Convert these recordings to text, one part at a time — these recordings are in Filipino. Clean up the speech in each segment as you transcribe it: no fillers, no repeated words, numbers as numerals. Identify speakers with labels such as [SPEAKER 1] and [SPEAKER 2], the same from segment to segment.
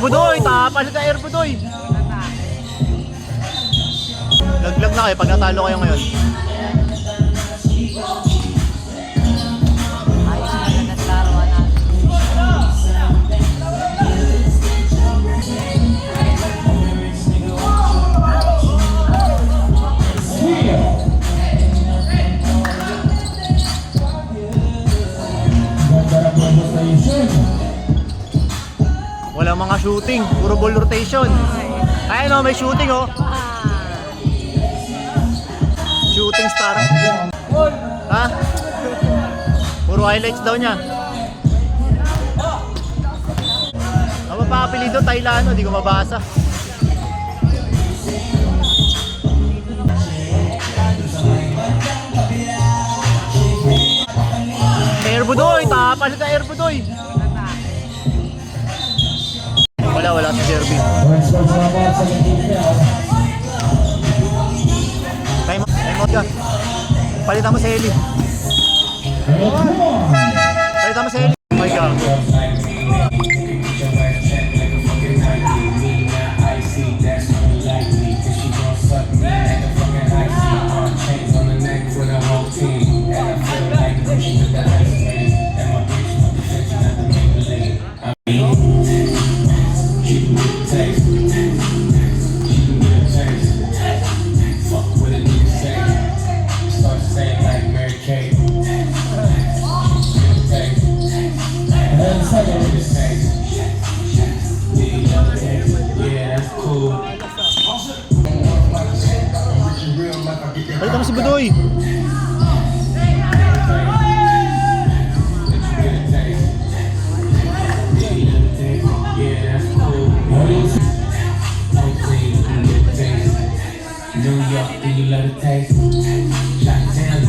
[SPEAKER 1] Airbudoy! Tapal ka Airbudoy! Laglag na kayo pag natalo kayo ngayon.
[SPEAKER 2] Ayos na lang at laruan natin.
[SPEAKER 1] Walang mga shooting, puro ball rotation. Ayun o, may shooting o. Shooting star. Ha? Puro highlights daw niya. Ang mapapilido, Tailano, di ko mabasa. Airbudoy, tapal ka Airbudoy. Wala si Jerby. Time out ka. Palitan mo si Eli. Palitan mo si Eli. Oh my God. Palitan mo si Budoy.
[SPEAKER 3] New York, do you love the taste? Shot-town,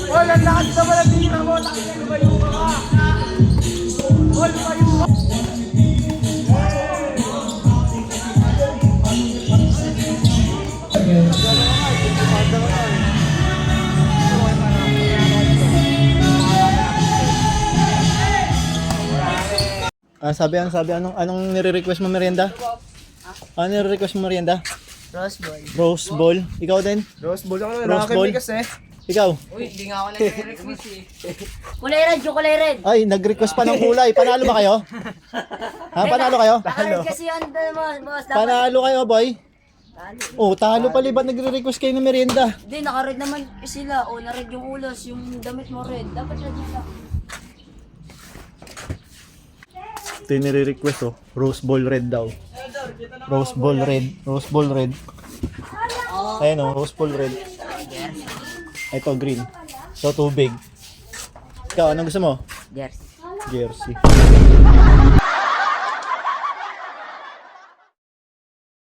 [SPEAKER 4] Wala lahat sa malatira mo, nakikita ka ka. Wala kayo.
[SPEAKER 1] Sabi, anong nire-request mo merienda? Ano nire-request mo merienda?
[SPEAKER 2] Rose boy.
[SPEAKER 1] Rose Bowl. Ikaw din?
[SPEAKER 4] Rose Bowl ako
[SPEAKER 1] Rose Bowl? Ikaw?
[SPEAKER 2] Uy, hindi nga ako nag-request eh. Kulay red, yung kulay red.
[SPEAKER 1] Ay, nag-request pa ng kulay. Panalo ba kayo? Ha, panalo kayo?
[SPEAKER 2] Nakared kasi yun, boss. Dapat.
[SPEAKER 1] Panalo kayo, boy.
[SPEAKER 2] Talo.
[SPEAKER 1] Oh, talo pala. Ba't nagre-request kayo ng merienda?
[SPEAKER 2] Hindi, naka-red naman sila. O, na-red yung ulos, yung damit mo red. Dapat red yung lang.
[SPEAKER 1] Ito yung nire-request oh. Rose Bowl red daw. Rose Bowl red. Rose Bowl red. Ayan oh, Rose Bowl red. Ito green. So tubig. Ikaw, anong gusto mo?
[SPEAKER 2] Jersey.
[SPEAKER 1] Jersey.